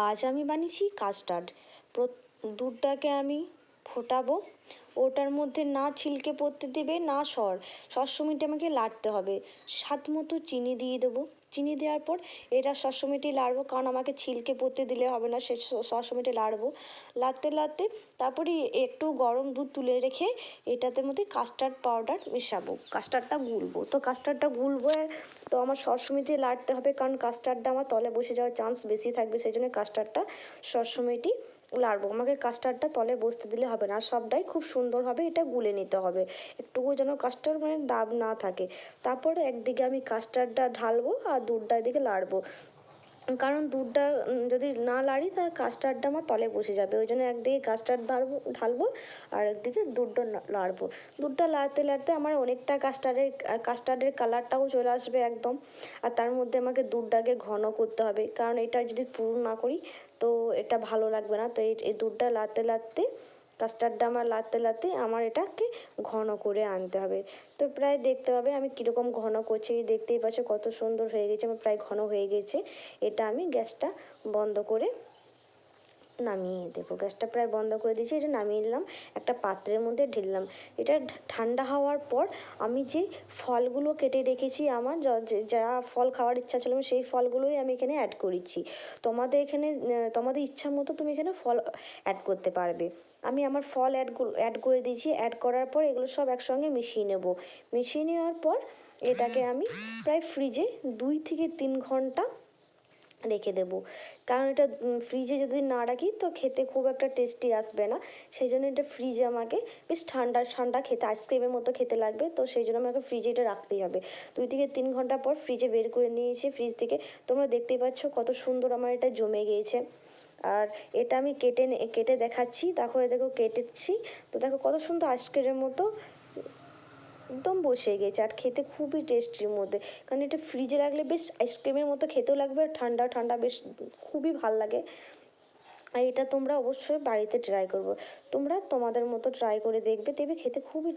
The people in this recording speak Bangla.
আজ আমি বানিয়েছি কাস্টার্ড। দুধটাকে আমি ফোটাবো, ওটার মধ্যে না ছিলকে পড়তে দেবে না সবসময়টা আমাকে নাড়তে হবে। স্বাদ মতো চিনি দিয়ে দেবো। চিনি দেওয়ার পর এটা সবসময়টি নাড়বো, কারণ আমাকে ছিলকে পড়তে দিলে হবে না, সে সবসময়টা নাড়বো। নাড়তে নাড়তে তারপরে একটু গরম দুধ তুলে রেখে এটাতে মধ্যে কাস্টার্ড পাউডার মেশাবো, কাস্টার্ডটা গুলবো। তো কাস্টার্ডটা গুলবো, তো আমার সবসময়টি নাড়তে হবে, কারণ কাস্টার্ডটা আমার তলে বসে যাওয়ার চান্স বেশি থাকবে, সেই জন্য কাস্টার্ডটা সবসময়টি নাড়বো। আমাকে কাস্টার্ডটা তলে বসতে দিলে হবে না, সবটাই খুব সুন্দরভাবে এটা গুলে নিতে হবে, একটুকু যেন কাস্টার্ড মানে দাগ না থাকে। তারপরে একদিকে আমি কাস্টার্ডটা ঢালবো আর দুধটা এদিকে নাড়বো, কারণ দুধটা যদি না নাড়ি তাহলে কাস্টার্ডটা আমার তলে বসে যাবে, ওই জন্য একদিকে কাস্টার্ড ঢালবো আর একদিকে দুধটা নাড়বো। দুধটা নাড়তে নাড়তে আমার অনেকটা কাস্টার্ডের কালারটাও চলে আসবে একদম। আর তার মধ্যে আমাকে দুধটাকে ঘন করতে হবে, কারণ এটা যদি পুরো না করি তো এটা ভালো লাগবে না। তো এই দুধটা নাড়তে নাড়তে কাস্টার্ডটা আমার নাড়তে নাড়তে আমার এটাকে ঘন করে আনতে হবে। তো প্রায় দেখতে পাবে আমি কীরকম ঘন করছি, দেখতেই পাচ্ছ কত সুন্দর হয়ে গেছে, আমার প্রায় ঘন হয়ে গেছে। এটা আমি গ্যাসটা বন্ধ করে নামিয়ে দেবো। গ্যাসটা প্রায় বন্ধ করে দিয়েছি, এটা নামিয়ে নিলাম, একটা পাত্রের মধ্যে ঢেললাম। এটা ঠান্ডা হওয়ার পর আমি যে ফলগুলো কেটে রেখেছি, আমার যা ফল খাওয়ার ইচ্ছা ছিল আমি সেই ফলগুলোই আমি এখানে অ্যাড করেছি। তোমাদের ইচ্ছা মতো তুমি এখানে ফল অ্যাড করতে পারবে। আমি আমার ফল অ্যাড করে দিয়েছি। অ্যাড করার পর এগুলো সব একসঙ্গে মিশিয়ে নেব। মিশিয়ে নেওয়ার পর এটাকে আমি প্রায় ফ্রিজে 2 থেকে 3 ঘন্টা রেখে দেবো, কারণ এটা ফ্রিজে যদি না রাখি তো খেতে খুব একটা টেস্টি আসবে না। সেই জন্য এটা ফ্রিজে আমাকে বেশ ঠান্ডা ঠান্ডা খেতে আইসক্রিমের মতো খেতে লাগবে, তো সেই জন্য আমাকে ফ্রিজে এটা রাখতেই হবে। 2 থেকে 3 ঘন্টা পর ফ্রিজে বের করে নিয়েছি ফ্রিজ থেকে। তোমরা দেখতেই পাচ্ছ কত সুন্দর আমার এটা জমে গিয়েছে। আর এটা আমি কেটে দেখাচ্ছি, দেখো কেটেছি, তো দেখো কত সুন্দর আইসক্রিমের মতো একদম বসে গেছে, আর খেতে খুবই টেস্টির মধ্যে, কারণ এটা ফ্রিজে রাখলে বেশ আইসক্রিমের মতো খেতেও লাগবে, আর ঠান্ডা ঠান্ডা বেশ খুবই ভাল লাগে। আর এটা তোমরা অবশ্যই বাড়িতে ট্রাই করবো, তোমরা তোমাদের মতো ট্রাই করে দেখবে, খেতে খুবই